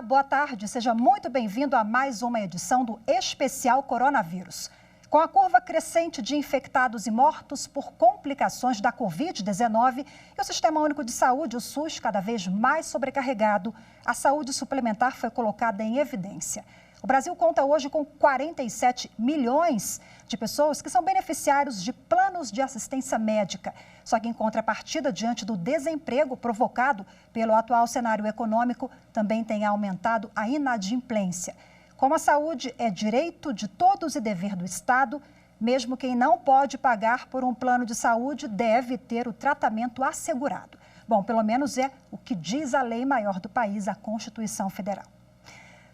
Olá, boa tarde. Seja muito bem-vindo a mais uma edição do Especial Coronavírus. Com a curva crescente de infectados e mortos por complicações da Covid-19 e o Sistema Único de Saúde, o SUS, cada vez mais sobrecarregado, a saúde suplementar foi colocada em evidência. O Brasil conta hoje com 47 milhões de pessoas que são beneficiários de planos de assistência médica. Só que em contrapartida, diante do desemprego provocado pelo atual cenário econômico, também tem aumentado a inadimplência. Como a saúde é direito de todos e dever do Estado, mesmo quem não pode pagar por um plano de saúde deve ter o tratamento assegurado. Bom, pelo menos é o que diz a lei maior do país, a Constituição Federal.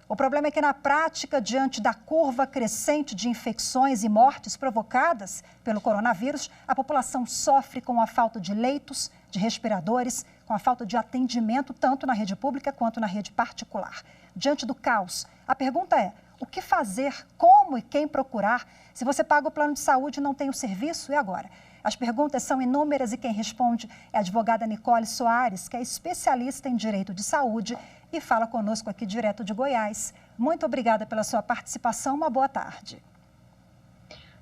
O problema é que, na prática, diante da curva crescente de infecções e mortes provocadas pelo coronavírus, a população sofre com a falta de leitos, de respiradores, com a falta de atendimento tanto na rede pública quanto na rede particular. Diante do caos, a pergunta é: o que fazer, como e quem procurar? Se você paga o plano de saúde e não tem o serviço, e agora? As perguntas são inúmeras e quem responde é a advogada Nicole Soares, que é especialista em direito de saúde e fala conosco aqui direto de Goiás. Muito obrigada pela sua participação, uma boa tarde.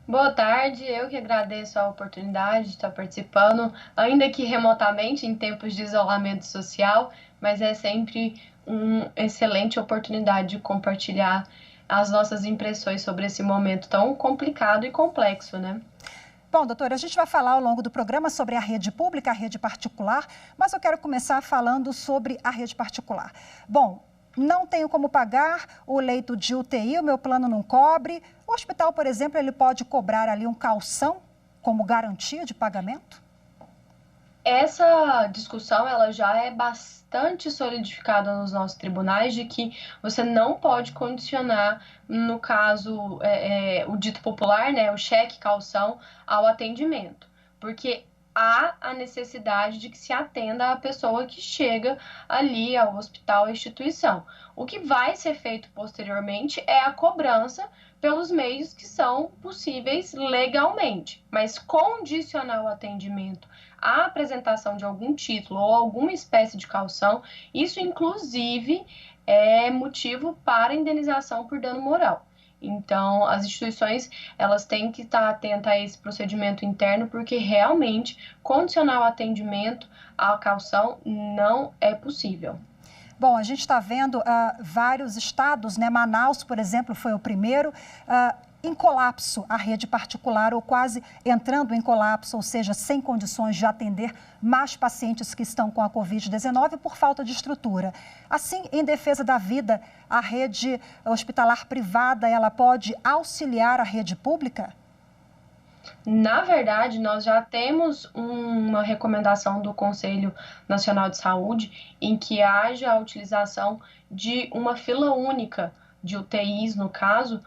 Boa tarde, eu que agradeço a oportunidade de estar participando, ainda que remotamente, em tempos de isolamento social, mas é sempre uma excelente oportunidade de compartilhar as nossas impressões sobre esse momento tão complicado e complexo, né? Bom, doutora, a gente vai falar ao longo do programa sobre a rede pública, a rede particular, mas eu quero começar falando sobre a rede particular. Bom, não tenho como pagar o leito de UTI, o meu plano não cobre. O hospital, por exemplo, ele pode cobrar ali um calção como garantia de pagamento? Essa discussão ela já é bastante solidificada nos nossos tribunais de que você não pode condicionar, no caso, o dito popular, né, o cheque calção ao atendimento, porque há a necessidade de que se atenda a pessoa que chega ali ao hospital, à instituição. O que vai ser feito posteriormente é a cobrança pelos meios que são possíveis legalmente, mas condicionar o atendimento à apresentação de algum título ou alguma espécie de calção, isso inclusive é motivo para indenização por dano moral. Então, as instituições, elas têm que estar atentas a esse procedimento interno, porque realmente condicionar o atendimento à calção não é possível. Bom, a gente está vendo vários estados, né? Manaus, por exemplo, foi o primeiro, em colapso a rede particular ou quase entrando em colapso, ou seja, sem condições de atender mais pacientes que estão com a Covid-19 por falta de estrutura. Assim, em defesa da vida, a rede hospitalar privada, ela pode auxiliar a rede pública? Na verdade, nós já temos uma recomendação do Conselho Nacional de Saúde em que haja a utilização de uma fila única de UTIs, no caso,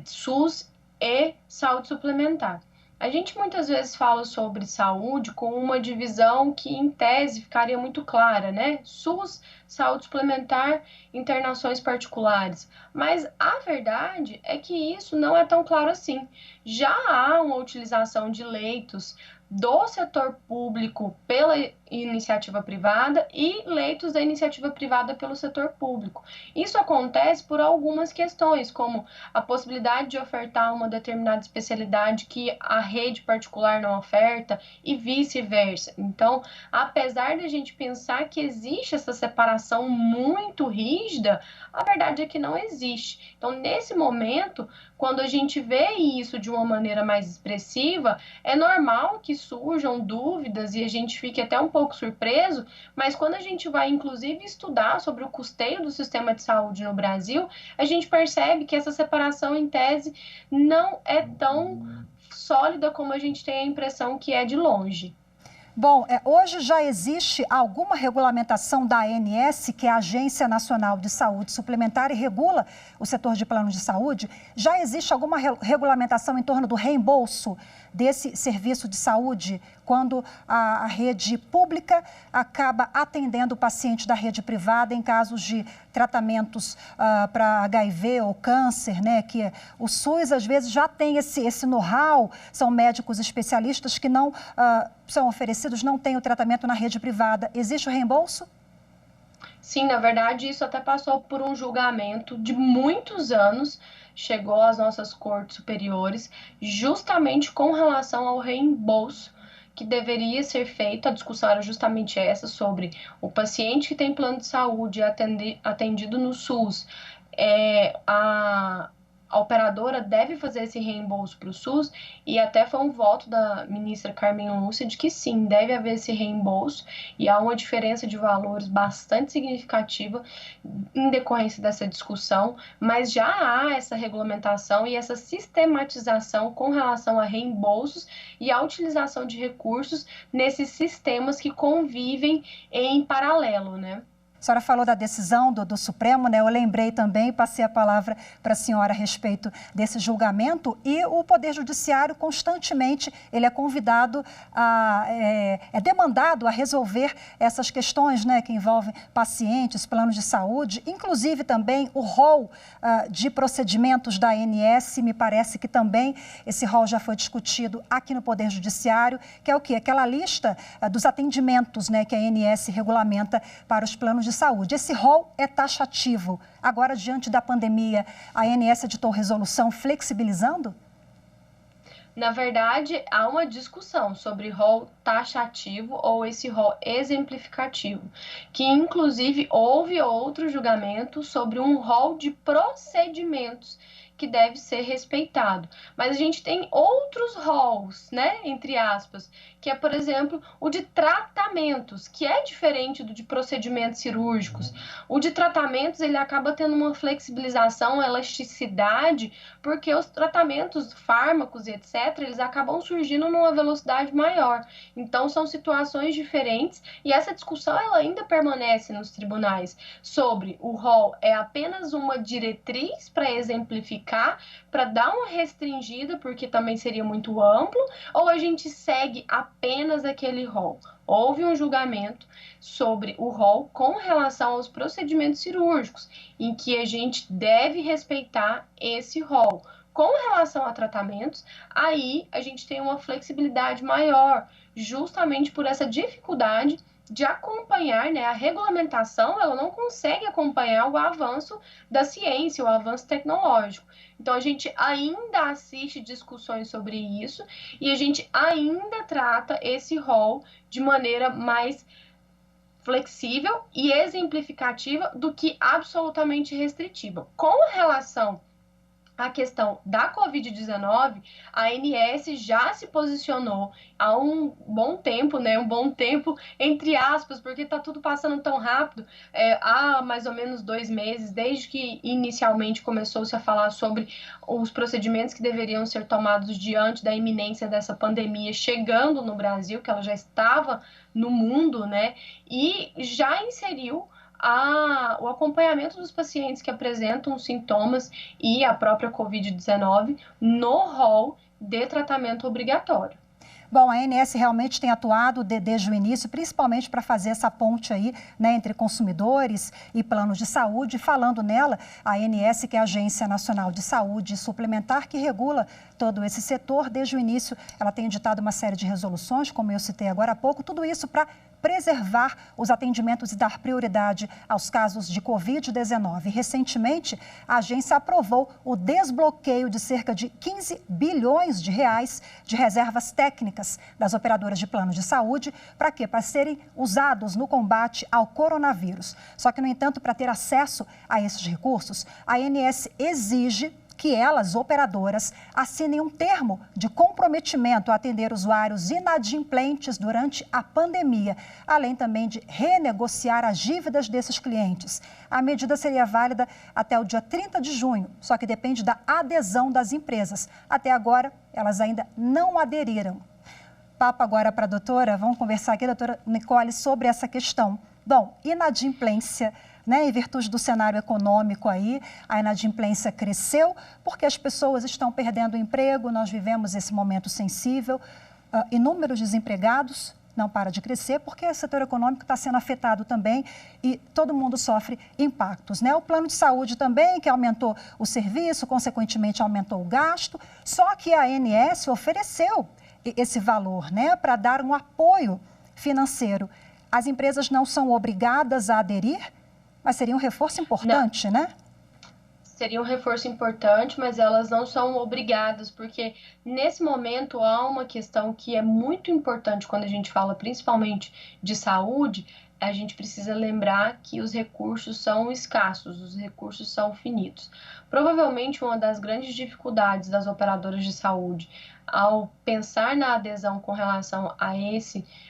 SUS e saúde suplementar. A gente muitas vezes fala sobre saúde com uma divisão que, em tese, ficaria muito clara, né? SUS, saúde suplementar, internações particulares. Mas a verdade é que isso não é tão claro assim. Já há uma utilização de leitos do setor público pela iniciativa privada e leitos da iniciativa privada pelo setor público. Isso acontece por algumas questões, como a possibilidade de ofertar uma determinada especialidade que a rede particular não oferta e vice-versa. Então, apesar de a gente pensar que existe essa separação muito rígida, a verdade é que não existe. Então, nesse momento, quando a gente vê isso de uma maneira mais expressiva, é normal que surjam dúvidas e a gente fique até um pouco surpreso, mas quando a gente vai, inclusive, estudar sobre o custeio do sistema de saúde no Brasil, a gente percebe que essa separação, em tese, não é tão sólida como a gente tem a impressão que é de longe. Bom, hoje já existe alguma regulamentação da ANS, que é a Agência Nacional de Saúde Suplementar e regula o setor de planos de saúde? Já existe alguma regulamentação em torno do reembolso desse serviço de saúde quando a rede pública acaba atendendo o paciente da rede privada em casos de tratamentos para HIV ou câncer, né? Que o SUS às vezes já tem esse know-how, são médicos especialistas que não são oferecidos, não têm o tratamento na rede privada. Existe o reembolso? Sim, na verdade, isso até passou por um julgamento de muitos anos, chegou às nossas cortes superiores, justamente com relação ao reembolso que deveria ser feito. A discussão era justamente essa, sobre o paciente que tem plano de saúde atendido no SUS, a operadora deve fazer esse reembolso para o SUS, e até foi um voto da ministra Carmen Lúcia de que sim, deve haver esse reembolso, e há uma diferença de valores bastante significativa em decorrência dessa discussão, mas já há essa regulamentação e essa sistematização com relação a reembolsos e a utilização de recursos nesses sistemas que convivem em paralelo, né? A senhora falou da decisão do Supremo, né? Eu lembrei também, passei a palavra para a senhora a respeito desse julgamento, e o Poder Judiciário constantemente ele é convidado, é demandado a resolver essas questões, né, que envolvem pacientes, planos de saúde, inclusive também o rol de procedimentos da ANS. Me parece que também esse rol já foi discutido aqui no Poder Judiciário, que é o quê? Aquela lista dos atendimentos, né, que a ANS regulamenta para os planos de saúde. Esse rol é taxativo. Agora, diante da pandemia, a ANS editou resolução flexibilizando? Na verdade, há uma discussão sobre rol taxativo ou esse rol exemplificativo, que inclusive houve outro julgamento sobre um rol de procedimentos que deve ser respeitado. Mas a gente tem outros rols, né, entre aspas, que é, por exemplo, o de tratamentos, que é diferente do de procedimentos cirúrgicos. O de tratamentos, ele acaba tendo uma flexibilização, elasticidade, porque os tratamentos, fármacos e etc., eles acabam surgindo numa velocidade maior. Então, são situações diferentes, e essa discussão ela ainda permanece nos tribunais sobre o rol é apenas uma diretriz para exemplificar, para dar uma restringida, porque também seria muito amplo, ou a gente segue apenas aquele rol. Houve um julgamento sobre o rol com relação aos procedimentos cirúrgicos, em que a gente deve respeitar esse rol. Com relação a tratamentos, aí a gente tem uma flexibilidade maior, justamente por essa dificuldade de acompanhar, né, a regulamentação, ela não consegue acompanhar o avanço da ciência, o avanço tecnológico. Então, a gente ainda assiste discussões sobre isso e a gente ainda trata esse rol de maneira mais flexível e exemplificativa do que absolutamente restritiva. Com relação a questão da Covid-19, a ANS já se posicionou há um bom tempo, né? Um bom tempo, entre aspas, porque está tudo passando tão rápido, há mais ou menos 2 meses, desde que inicialmente começou-se a falar sobre os procedimentos que deveriam ser tomados diante da iminência dessa pandemia chegando no Brasil, que ela já estava no mundo, né? E já inseriu o acompanhamento dos pacientes que apresentam sintomas e a própria Covid-19 no rol de tratamento obrigatório. Bom, a ANS realmente tem atuado desde o início, principalmente para fazer essa ponte aí, né, entre consumidores e planos de saúde. Falando nela, a ANS, que é a Agência Nacional de Saúde Suplementar, que regula todo esse setor, desde o início ela tem editado uma série de resoluções, como eu citei agora há pouco, tudo isso para preservar os atendimentos e dar prioridade aos casos de Covid-19. Recentemente, a agência aprovou o desbloqueio de cerca de 15 bilhões de reais de reservas técnicas das operadoras de planos de saúde. Para quê? Para serem usados no combate ao coronavírus. Só que, no entanto, para ter acesso a esses recursos, a ANS exige que elas, operadoras, assinem um termo de comprometimento a atender usuários inadimplentes durante a pandemia, além também de renegociar as dívidas desses clientes. A medida seria válida até o dia 30 de junho, só que depende da adesão das empresas. Até agora, elas ainda não aderiram. Papo agora para a doutora, vamos conversar aqui, doutora Nicole, sobre essa questão. Bom, inadimplência, né, em virtude do cenário econômico aí, a inadimplência cresceu porque as pessoas estão perdendo o emprego, nós vivemos esse momento sensível, inúmeros desempregados, não para de crescer porque o setor econômico está sendo afetado também e todo mundo sofre impactos, né? O plano de saúde também, que aumentou o serviço, consequentemente aumentou o gasto, só que a ANS ofereceu esse valor, né, para dar um apoio financeiro. As empresas não são obrigadas a aderir, Mas seria um reforço importante, né? Seria um reforço importante, mas elas não são obrigadas, porque nesse momento há uma questão que é muito importante quando a gente fala principalmente de saúde. A gente precisa lembrar que os recursos são escassos, os recursos são finitos. Provavelmente uma das grandes dificuldades das operadoras de saúde ao pensar na adesão com relação a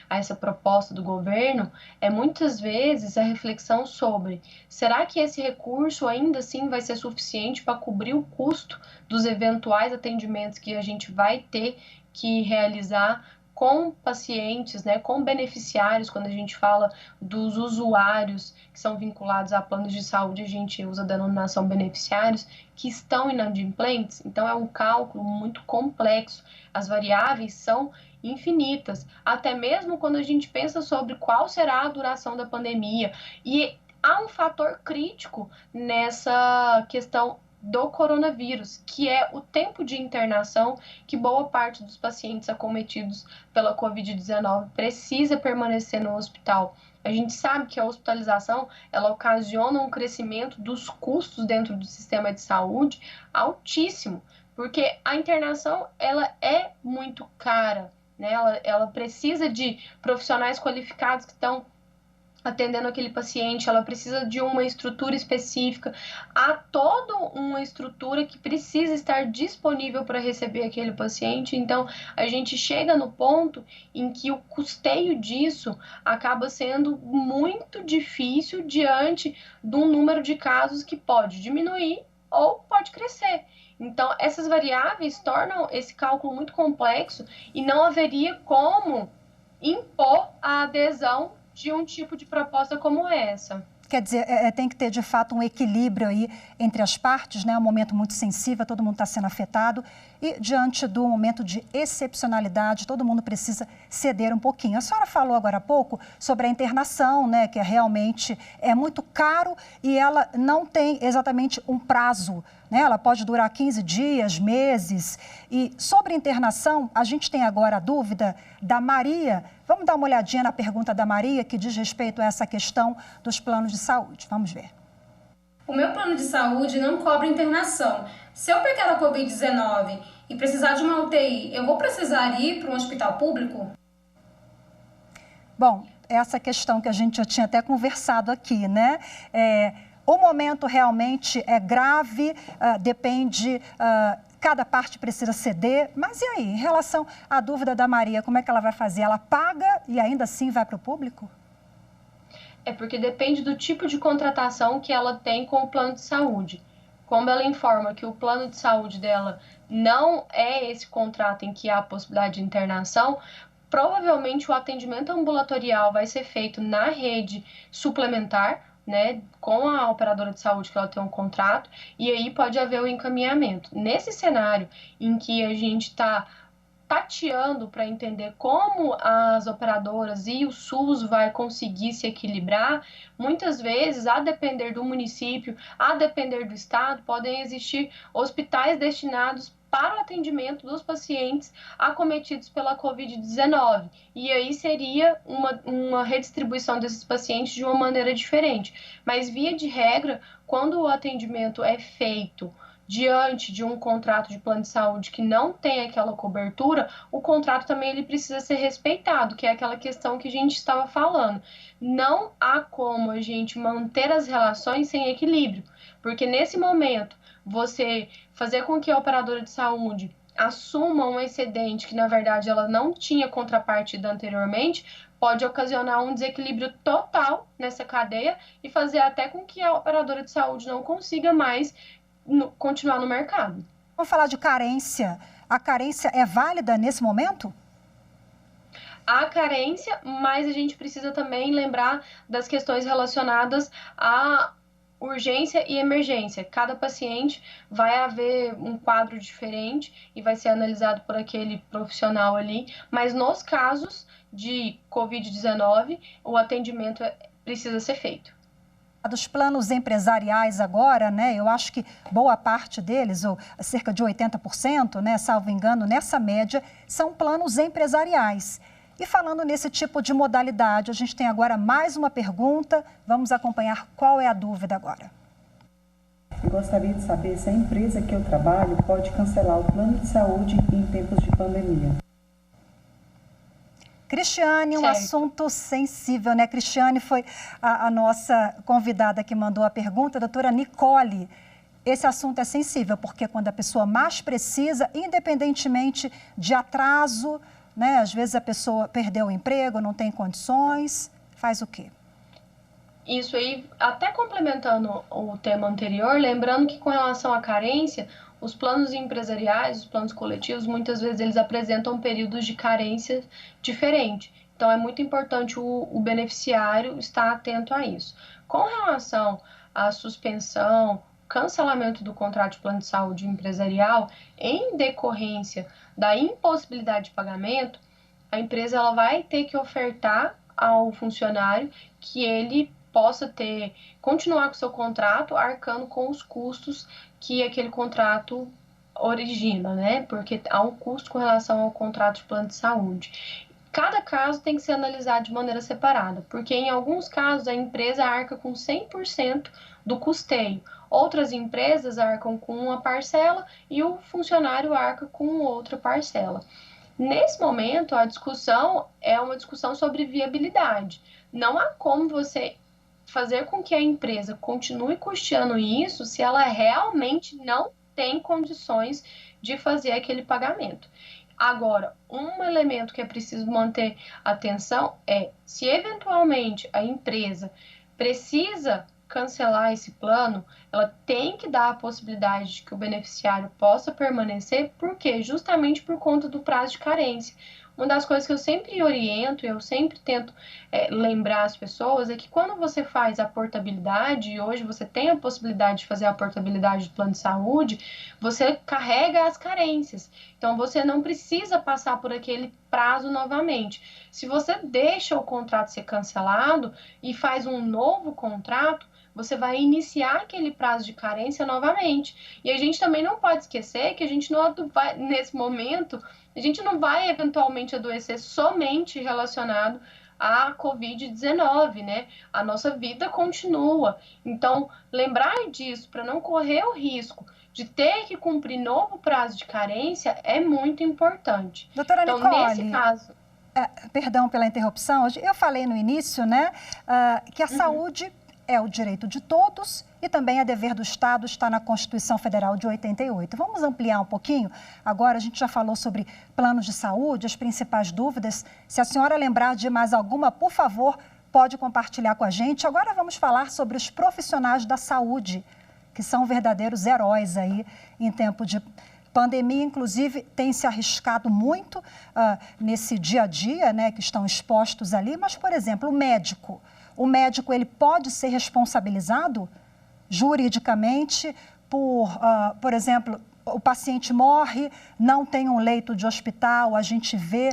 essa proposta do governo é muitas vezes a reflexão sobre: será que esse recurso ainda assim vai ser suficiente para cobrir o custo dos eventuais atendimentos que a gente vai ter que realizar com pacientes, né, com beneficiários? Quando a gente fala dos usuários que são vinculados a planos de saúde, a gente usa a denominação beneficiários, que estão inadimplentes. Então, é um cálculo muito complexo. As variáveis são infinitas, até mesmo quando a gente pensa sobre qual será a duração da pandemia. E há um fator crítico nessa questão do coronavírus, que é o tempo de internação que boa parte dos pacientes acometidos pela Covid-19 precisa permanecer no hospital. A gente sabe que a hospitalização, ela ocasiona um crescimento dos custos dentro do sistema de saúde altíssimo, porque a internação, ela é muito cara, né? Ela precisa de profissionais qualificados que estão atendendo aquele paciente, ela precisa de uma estrutura específica. Há toda uma estrutura que precisa estar disponível para receber aquele paciente. Então, a gente chega no ponto em que o custeio disso acaba sendo muito difícil diante de um número de casos que pode diminuir ou pode crescer. Então, essas variáveis tornam esse cálculo muito complexo e não haveria como impor a adesão de um tipo de proposta como essa. Quer dizer, tem que ter, de fato, um equilíbrio aí entre as partes, né? É um momento muito sensível, todo mundo está sendo afetado. E, diante do momento de excepcionalidade, todo mundo precisa ceder um pouquinho. A senhora falou agora há pouco sobre a internação, né? Que realmente é muito caro e ela não tem exatamente um prazo, né? Ela pode durar 15 dias, meses. E sobre internação, a gente tem agora a dúvida da Maria. Vamos dar uma olhadinha na pergunta da Maria, que diz respeito a essa questão dos planos de saúde. Vamos ver. O meu plano de saúde não cobre internação. Se eu pegar a Covid-19 e precisar de uma UTI, eu vou precisar ir para um hospital público? Bom, essa questão que a gente já tinha até conversado aqui, né? O momento realmente é grave, depende... Cada parte precisa ceder, mas e aí, em relação à dúvida da Maria, como é que ela vai fazer? Ela paga e ainda assim vai para o público? É porque depende do tipo de contratação que ela tem com o plano de saúde. Como ela informa que o plano de saúde dela não é esse contrato em que há a possibilidade de internação, provavelmente o atendimento ambulatorial vai ser feito na rede suplementar, né, com a operadora de saúde que ela tem um contrato, e aí pode haver o encaminhamento. Nesse cenário em que a gente está tateando para entender como as operadoras e o SUS vai conseguir se equilibrar, muitas vezes, a depender do município, a depender do estado, podem existir hospitais destinados para o atendimento dos pacientes acometidos pela Covid-19. E aí seria uma redistribuição desses pacientes de uma maneira diferente. Mas, via de regra, quando o atendimento é feito diante de um contrato de plano de saúde que não tem aquela cobertura, o contrato também ele precisa ser respeitado, que é aquela questão que a gente estava falando. Não há como a gente manter as relações sem equilíbrio, porque nesse momento você fazer com que a operadora de saúde assuma um excedente que, na verdade, ela não tinha contrapartida anteriormente, pode ocasionar um desequilíbrio total nessa cadeia e fazer até com que a operadora de saúde não consiga mais continuar no mercado. Vamos falar de carência. A carência é válida nesse momento? Há carência, mas a gente precisa também lembrar das questões relacionadas a urgência e emergência. Cada paciente vai haver um quadro diferente e vai ser analisado por aquele profissional ali, mas nos casos de Covid-19, o atendimento precisa ser feito. Dos planos empresariais agora, né, eu acho que boa parte deles, ou cerca de 80%, né, salvo engano, nessa média, são planos empresariais. E falando nesse tipo de modalidade, a gente tem agora mais uma pergunta. Vamos acompanhar qual é a dúvida agora. Eu gostaria de saber se a empresa que eu trabalho pode cancelar o plano de saúde em tempos de pandemia. Cristiane, um assunto sensível, né? Cristiane foi a nossa convidada que mandou a pergunta, a doutora Nicole. Esse assunto é sensível, porque quando a pessoa mais precisa, independentemente de atraso, né? Às vezes a pessoa perdeu o emprego, não tem condições, faz o quê? Isso aí, até complementando o tema anterior, lembrando que com relação à carência, os planos empresariais, os planos coletivos, muitas vezes eles apresentam períodos de carência diferentes. Então, é muito importante o beneficiário estar atento a isso. Com relação à suspensão, cancelamento do contrato de plano de saúde empresarial, em decorrência da impossibilidade de pagamento, a empresa ela vai ter que ofertar ao funcionário que ele possa continuar com o seu contrato, arcando com os custos que aquele contrato origina, né? Porque há um custo com relação ao contrato de plano de saúde. Cada caso tem que ser analisado de maneira separada, porque em alguns casos a empresa arca com 100% do custeio. Outras empresas arcam com uma parcela e o funcionário arca com outra parcela. Nesse momento, a discussão é uma discussão sobre viabilidade. Não há como você fazer com que a empresa continue custeando isso se ela realmente não tem condições de fazer aquele pagamento. Agora, um elemento que é preciso manter atenção é se eventualmente a empresa precisa cancelar esse plano, ela tem que dar a possibilidade de que o beneficiário possa permanecer, porque justamente por conta do prazo de carência. Uma das coisas que eu sempre oriento, eu sempre tento lembrar as pessoas, é que quando você faz a portabilidade, e hoje você tem a possibilidade de fazer a portabilidade do plano de saúde, você carrega as carências. Então, você não precisa passar por aquele prazo novamente. Se você deixa o contrato ser cancelado e faz um novo contrato, você vai iniciar aquele prazo de carência novamente. E a gente também não pode esquecer que a gente não vai, nesse momento, a gente não vai eventualmente adoecer somente relacionado à Covid-19, né? A nossa vida continua. Então, lembrar disso para não correr o risco de ter que cumprir novo prazo de carência é muito importante. Doutora então, Nicole, nesse caso... perdão pela interrupção, eu falei no início, né, que a saúde é o direito de todos e também é dever do Estado, está na Constituição Federal de 88. Vamos ampliar um pouquinho? Agora a gente já falou sobre planos de saúde, as principais dúvidas. Se a senhora lembrar de mais alguma, por favor, pode compartilhar com a gente. Agora vamos falar sobre os profissionais da saúde, que são verdadeiros heróis aí em tempo de pandemia, inclusive, tem se arriscado muito nesse dia a dia, né, que estão expostos ali. Mas, por exemplo, o médico ele pode ser responsabilizado juridicamente por exemplo, o paciente morre, não tem um leito de hospital, a gente vê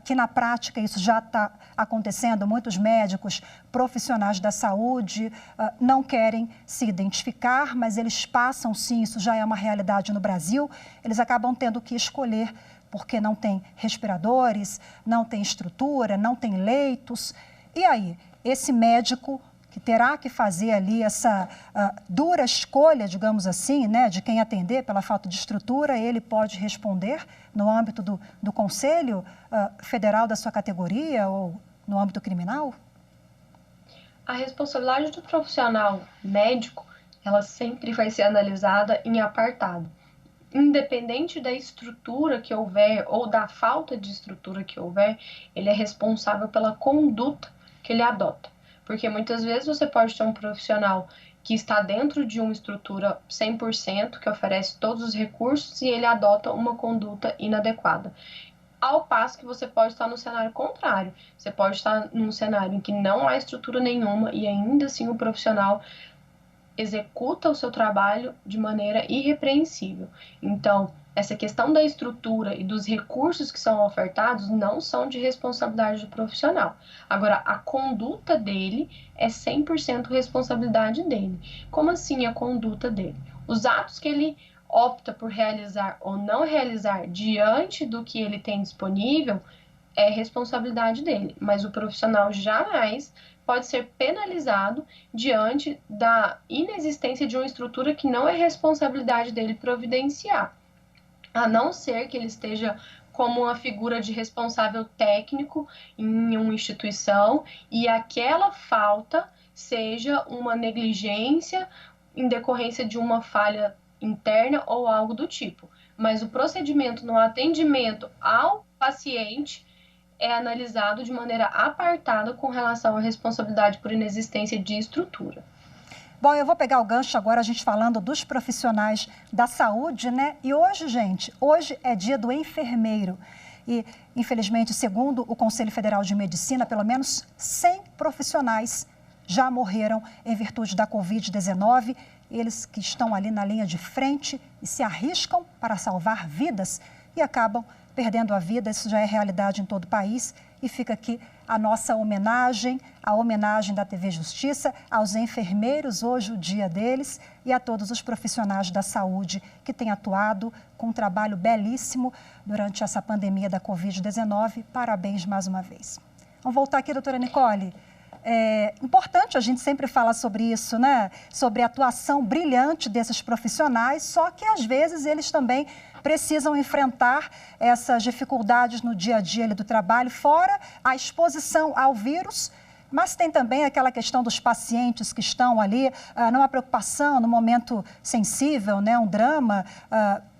que na prática isso já está acontecendo, muitos médicos, profissionais da saúde não querem se identificar, mas eles passam sim, isso já é uma realidade no Brasil, eles acabam tendo que escolher porque não tem respiradores, não tem estrutura, não tem leitos. E aí, esse médico que terá que fazer ali essa dura escolha, digamos assim, né, de quem atender pela falta de estrutura, ele pode responder no âmbito do Conselho Federal da sua categoria ou no âmbito criminal? A responsabilidade do profissional médico, ela sempre vai ser analisada em apartado. Independente da estrutura que houver ou da falta de estrutura que houver, ele é responsável pela conduta que ele adota. Porque muitas vezes você pode ter um profissional que está dentro de uma estrutura 100%, que oferece todos os recursos, e ele adota uma conduta inadequada. Ao passo que você pode estar no cenário contrário. Você pode estar num cenário em que não há estrutura nenhuma e ainda assim o profissional executa o seu trabalho de maneira irrepreensível. Então, essa questão da estrutura e dos recursos que são ofertados não são de responsabilidade do profissional. Agora, a conduta dele é 100% responsabilidade dele. Como assim a conduta dele? Os atos que ele opta por realizar ou não realizar diante do que ele tem disponível é responsabilidade dele, mas o profissional jamais pode ser penalizado diante da inexistência de uma estrutura que não é responsabilidade dele providenciar, a não ser que ele esteja como uma figura de responsável técnico em uma instituição e aquela falta seja uma negligência em decorrência de uma falha interna ou algo do tipo. Mas o procedimento no atendimento ao paciente é analisado de maneira apartada com relação à responsabilidade por inexistência de estrutura. Bom, eu vou pegar o gancho agora, a gente falando dos profissionais da saúde, né? E hoje, gente, hoje é dia do enfermeiro. E, infelizmente, segundo o Conselho Federal de Medicina, pelo menos 100 profissionais já morreram em virtude da Covid-19. Eles que estão ali na linha de frente e se arriscam para salvar vidas e acabam perdendo a vida. Isso já é realidade em todo o país. E fica aqui a nossa homenagem, a homenagem da TV Justiça aos enfermeiros, hoje o dia deles, e a todos os profissionais da saúde que têm atuado com um trabalho belíssimo durante essa pandemia da Covid-19. Parabéns mais uma vez. Vamos voltar aqui, doutora Nicole. É importante a gente sempre falar sobre isso, né? Sobre a atuação brilhante desses profissionais, só que às vezes eles também precisam enfrentar essas dificuldades no dia a dia do trabalho, fora a exposição ao vírus, mas tem também aquela questão dos pacientes que estão ali numa preocupação, num momento sensível, né? Um drama,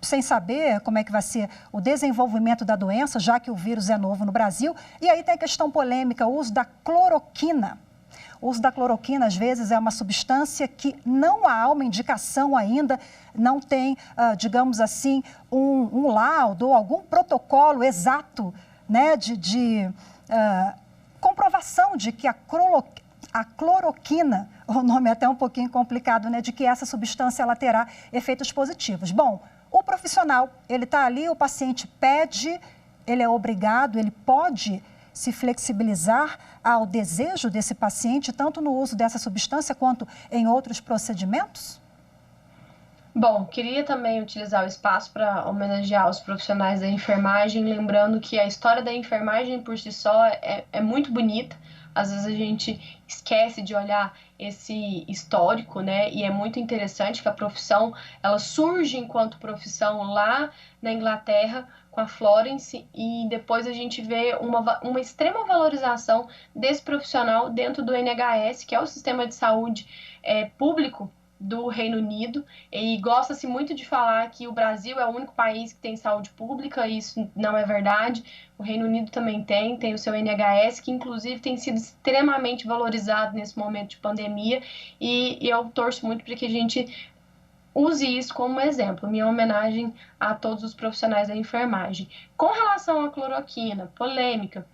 sem saber como é que vai ser o desenvolvimento da doença, já que o vírus é novo no Brasil. E aí tem a questão polêmica, o uso da cloroquina. O uso da cloroquina, às vezes, é uma substância que não há uma indicação ainda, não tem, digamos assim, um laudo ou algum protocolo exato, né, de comprovação de que a cloroquina, o nome é até um pouquinho complicado, né, de que essa substância ela terá efeitos positivos. Bom, o profissional, ele está ali, o paciente pede, ele é obrigado, ele pode se flexibilizar ao desejo desse paciente, tanto no uso dessa substância quanto em outros procedimentos? Bom, queria também utilizar o espaço para homenagear os profissionais da enfermagem, lembrando que a história da enfermagem por si só é muito bonita. Às vezes a gente esquece de olhar esse histórico, né? E é muito interessante que a profissão, ela surge enquanto profissão lá na Inglaterra, com a Florence, e depois a gente vê uma extrema valorização desse profissional dentro do NHS, que é o sistema de saúde público do Reino Unido, e gosta-se muito de falar que o Brasil é o único país que tem saúde pública, e isso não é verdade. O Reino Unido também tem o seu NHS, que inclusive tem sido extremamente valorizado nesse momento de pandemia, e eu torço muito para que a gente use isso como exemplo. Minha homenagem a todos os profissionais da enfermagem. Com relação à cloroquina, polêmica,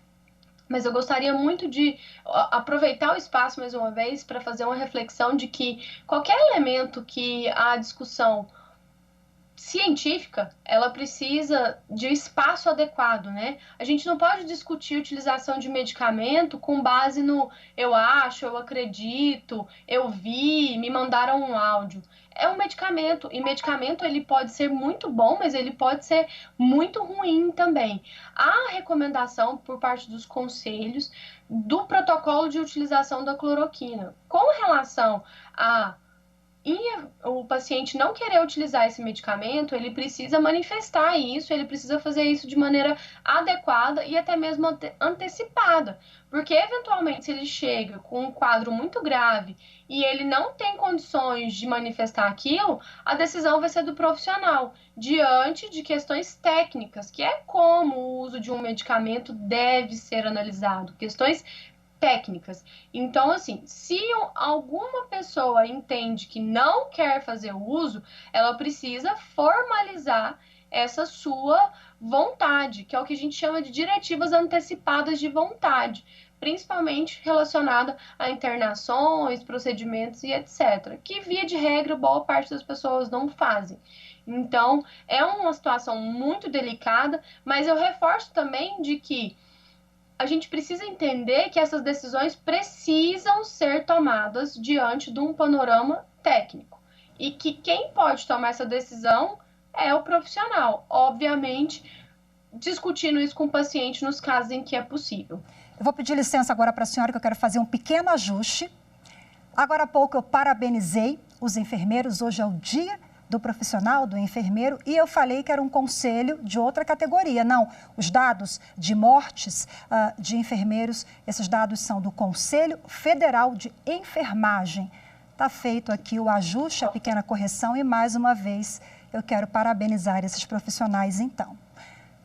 mas eu gostaria muito de aproveitar o espaço mais uma vez para fazer uma reflexão de que qualquer elemento que a discussão científica, ela precisa de espaço adequado, né? A gente não pode discutir a utilização de medicamento com base no eu acho, eu acredito, eu vi, me mandaram um áudio. É um medicamento, e medicamento ele pode ser muito bom, mas ele pode ser muito ruim também. Há recomendação por parte dos conselhos do protocolo de utilização da cloroquina. Com relação a o paciente não querer utilizar esse medicamento, ele precisa manifestar isso, ele precisa fazer isso de maneira adequada e até mesmo antecipada. Porque, eventualmente, se ele chega com um quadro muito grave e ele não tem condições de manifestar aquilo, a decisão vai ser do profissional, diante de questões técnicas, que é como o uso de um medicamento deve ser analisado, questões técnicas. Então, assim, se alguma pessoa entende que não quer fazer o uso, ela precisa formalizar essa sua vontade, que é o que a gente chama de diretivas antecipadas de vontade, principalmente relacionada a internações, procedimentos e etc., que via de regra boa parte das pessoas não fazem. Então, é uma situação muito delicada, mas eu reforço também de que a gente precisa entender que essas decisões precisam ser tomadas diante de um panorama técnico. E que quem pode tomar essa decisão é o profissional. Obviamente, discutindo isso com o paciente nos casos em que é possível. Eu vou pedir licença agora para a senhora, que eu quero fazer um pequeno ajuste. Agora há pouco eu parabenizei os enfermeiros, hoje é o dia do profissional, do enfermeiro, e eu falei que era um conselho de outra categoria. Não, os dados de mortes de enfermeiros, esses dados são do Conselho Federal de Enfermagem. Está feito aqui o ajuste, a pequena correção, e mais uma vez eu quero parabenizar esses profissionais então.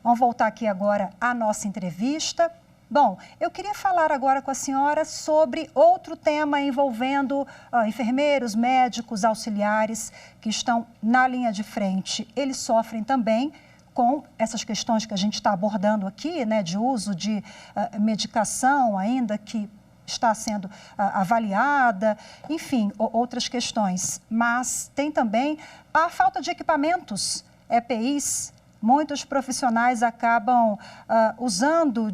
Vamos voltar aqui agora à nossa entrevista. Bom, eu queria falar agora com a senhora sobre outro tema envolvendo enfermeiros, médicos, auxiliares que estão na linha de frente. Eles sofrem também com essas questões que a gente está abordando aqui, né, de uso de medicação ainda que está sendo avaliada, enfim, outras questões. Mas tem também a falta de equipamentos, EPIs. Muitos profissionais acabam usando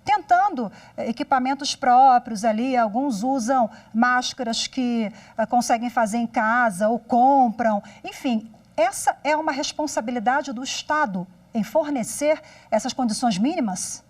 tentando equipamentos próprios ali, alguns usam máscaras que conseguem fazer em casa ou compram. Enfim, essa é uma responsabilidade do Estado em fornecer essas condições mínimas?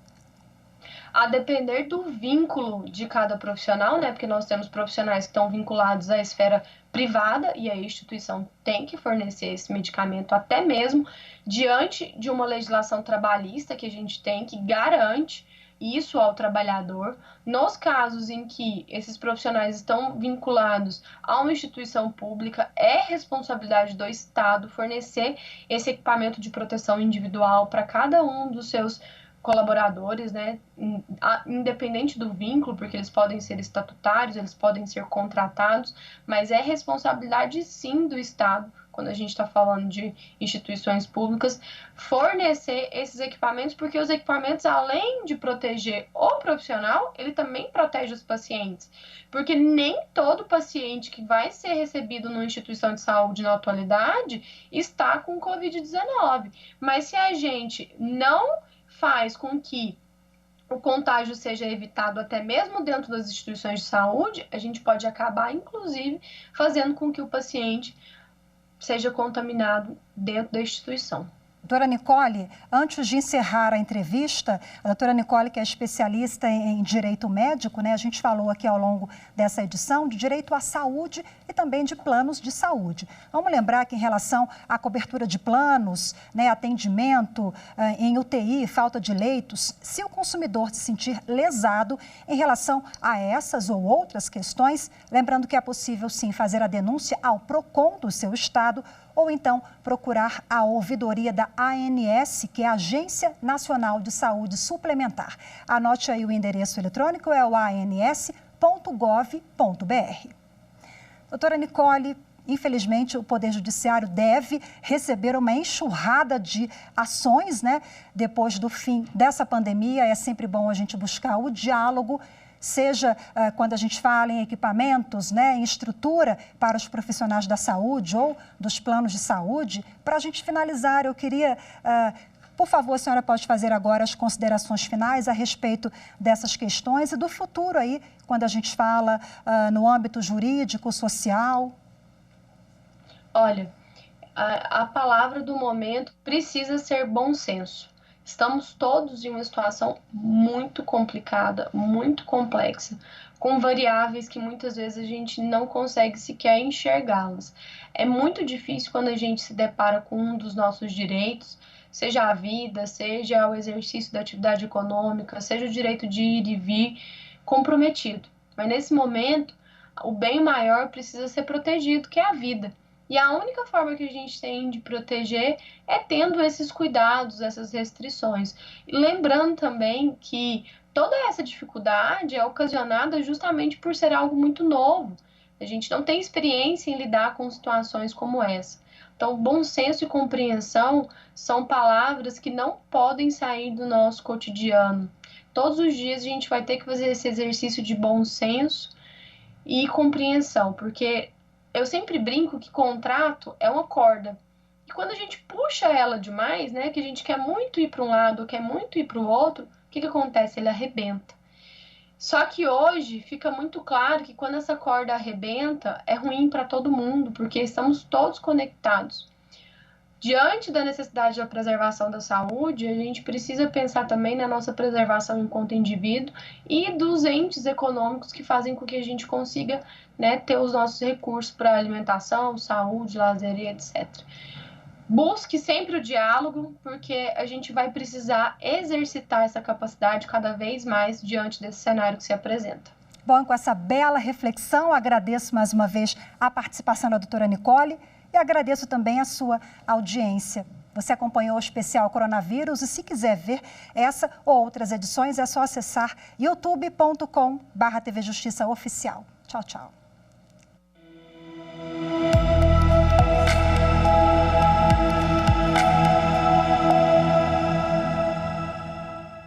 A depender do vínculo de cada profissional, né? Porque nós temos profissionais que estão vinculados à esfera privada e a instituição tem que fornecer esse medicamento até mesmo diante de uma legislação trabalhista que a gente tem, que garante isso ao trabalhador. Nos casos em que esses profissionais estão vinculados a uma instituição pública, é responsabilidade do Estado fornecer esse equipamento de proteção individual para cada um dos seus colaboradores, né, independente do vínculo, porque eles podem ser estatutários, eles podem ser contratados, mas é responsabilidade sim do Estado, quando a gente está falando de instituições públicas, fornecer esses equipamentos, porque os equipamentos, além de proteger o profissional, ele também protege os pacientes, porque nem todo paciente que vai ser recebido numa instituição de saúde na atualidade está com Covid-19, mas se a gente não faz com que o contágio seja evitado até mesmo dentro das instituições de saúde, a gente pode acabar, inclusive, fazendo com que o paciente seja contaminado dentro da instituição. Doutora Nicole, antes de encerrar a entrevista, a doutora Nicole, que é especialista em direito médico, né? A gente falou aqui ao longo dessa edição de direito à saúde e também de planos de saúde. Vamos lembrar que em relação à cobertura de planos, né, atendimento em UTI, falta de leitos, se o consumidor se sentir lesado em relação a essas ou outras questões, lembrando que é possível sim fazer a denúncia ao PROCON do seu estado, ou então procurar a ouvidoria da ANS, que é a Agência Nacional de Saúde Suplementar. Anote aí o endereço eletrônico, é o ans.gov.br. Doutora Nicole, infelizmente o Poder Judiciário deve receber uma enxurrada de ações, né? Depois do fim dessa pandemia, é sempre bom a gente buscar o diálogo, seja quando a gente fala em equipamentos, né, em estrutura para os profissionais da saúde ou dos planos de saúde. Para a gente finalizar, eu queria, por favor, a senhora pode fazer agora as considerações finais a respeito dessas questões e do futuro aí, quando a gente fala no âmbito jurídico, social. Olha, a palavra do momento precisa ser bom senso. Estamos todos em uma situação muito complicada, muito complexa, com variáveis que muitas vezes a gente não consegue sequer enxergá-las. É muito difícil quando a gente se depara com um dos nossos direitos, seja a vida, seja o exercício da atividade econômica, seja o direito de ir e vir, comprometido. Mas nesse momento, o bem maior precisa ser protegido, que é a vida. E a única forma que a gente tem de proteger é tendo esses cuidados, essas restrições. E lembrando também que toda essa dificuldade é ocasionada justamente por ser algo muito novo. A gente não tem experiência em lidar com situações como essa. Então, bom senso e compreensão são palavras que não podem sair do nosso cotidiano. Todos os dias a gente vai ter que fazer esse exercício de bom senso e compreensão, porque eu sempre brinco que contrato é uma corda. E quando a gente puxa ela demais, né, que a gente quer muito ir para um lado, quer muito ir para o outro, o que acontece? Ele arrebenta. Só que hoje fica muito claro que quando essa corda arrebenta, é ruim para todo mundo, porque estamos todos conectados. Diante da necessidade da preservação da saúde, a gente precisa pensar também na nossa preservação enquanto indivíduo e dos entes econômicos que fazem com que a gente consiga, né, ter os nossos recursos para alimentação, saúde, lazer e etc. Busque sempre o diálogo, porque a gente vai precisar exercitar essa capacidade cada vez mais diante desse cenário que se apresenta. Bom, com essa bela reflexão, agradeço mais uma vez a participação da doutora Nicole e agradeço também a sua audiência. Você acompanhou o especial Coronavírus e se quiser ver essa ou outras edições é só acessar youtube.com/TV Justiça Oficial. Tchau, tchau.